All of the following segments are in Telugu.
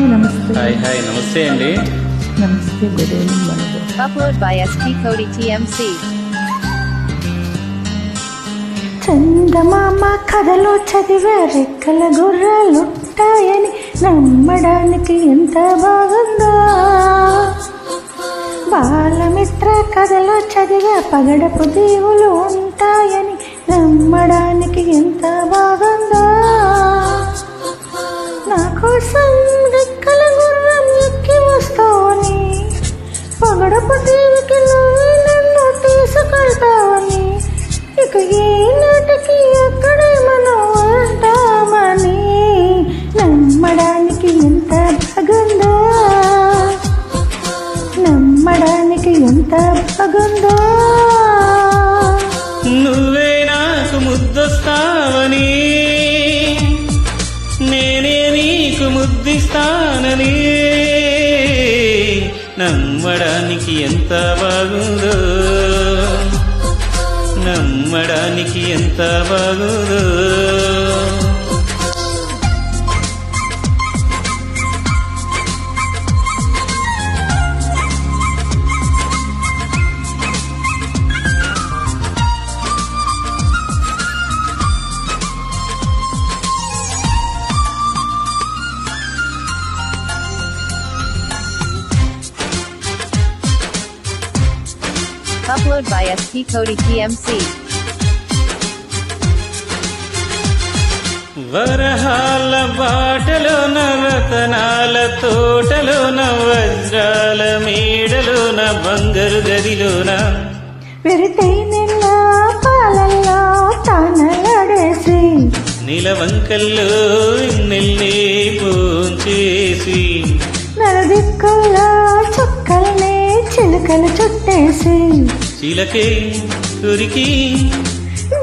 హాయ్ నమస్తే. హాయ్ నమస్తే అండి. నమస్తే. Good evening Babu. Upload by SP Cody TMC. చందమామ కథలో చదివే రెక్కల గుర్రాలుంటాయని నమ్మడానికి ఎంత బాగుందో. బాలమిత్ర కథలో చదివే పగడపు దీవులు ఉంటాయని నమ్మడానికి ఎంత బాగుందో. నా కోసం రెక్కల గుర్రం ఎక్కి వస్తావని, పగడపు దీవికి నువ్వు నన్ను తీసుకెళ్తావని, ఇక ఏ నాటికి ఎక్కడే మనం ఉంటామని నమ్మడానికి ఎంత బాగుందో. నమ్మడానికి ఎంత బాగుందో. నువ్వే నాకు ముద్దొస్తావని, నేనే నీకు ముద్దిస్తానని నమ్మడానికి ఎంత బాగుందో. నమ్మడానికి ఎంత బాగుందో. Upload by SP Cody TMC. వరహాల బాటలోన, రతనాల తోటలోన, వజ్రాల మేడలోన, బంగారు గదిలోన, వెరితే నిన్న పాలల్లో తానలాడేసి, నీలవంకల్లో నెల్లే పోంచేసి, నలుదిక్కుల్లో చుక్కల్ని చిలుకలు చుట్టేసి, చిలకే కురికి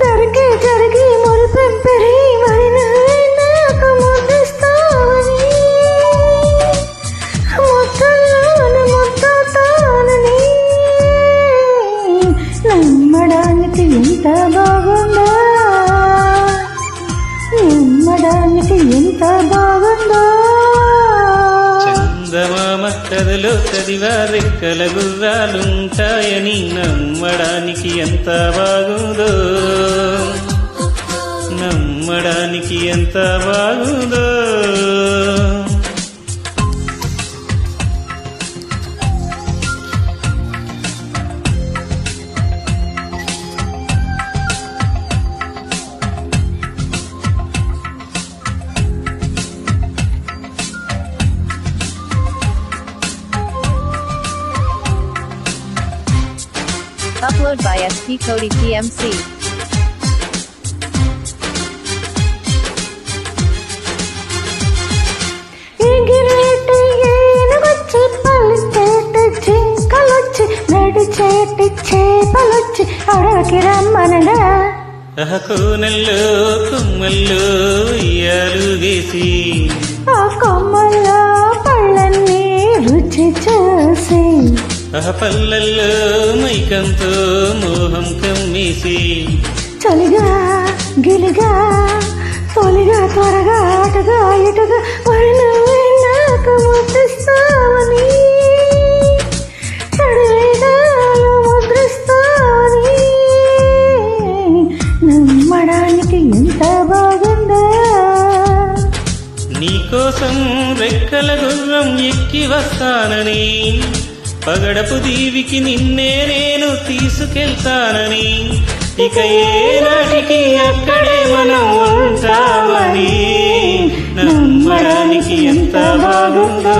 దొరికి జరిగి మురిపెంపెరి మరి నువ్వే నాకు ముద్దిస్తావని, ముద్దల్లోను ముద్దవుతానని నమ్మడానికి ఎంత బాగుందో. నమ్మడానికి ఎంత బాగుందో. చందమామ కథలో చదివా రెక్కల గుర్రాలుంటాయని నమ్మడానికి ఎంత బాగుందో. నమ్మడానికి ఎంత బాగుందో. Upload by SP Cody TMC. ఎగిరేటి ఏనుగొచ్చి పలికేటి జింకలొచ్చి నడిచేటి చేపలొచ్చి అడవికి రమ్మనడా. కోనల్లో కొమ్మల్లో ఉయ్యాలు వేసి, ఆ కొమ్మల్లో పళ్ళన్నీ రుచి చూసి, పల్లల్లో మైకంతో మోహం కమ్మేసి, చలిగా గిలిగా తొలిగా త్వరగా అటుగా ఇటుగా మరి నువ్వే నాకు ముద్దిస్తావని, చడివేదాలు ముద్రిస్తావని నమ్మడానికి ఎంత బాగుందో. నీకోసం రెక్కల గుర్రం ఎక్కి వస్తానని, పగడపు దీవికి నిన్నే నేను తీసుకెళ్తానని, ఇక ఏనాటికి అక్కడే మనం ఉంటామని నమ్మడానికి ఎంత బాగుందో.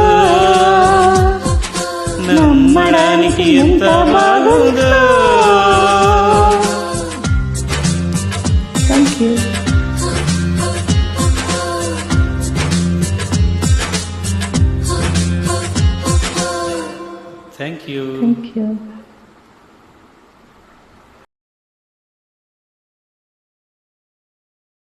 నమ్మడానికి ఎంత బాగుందో. Thank you. Thank you. Thank you.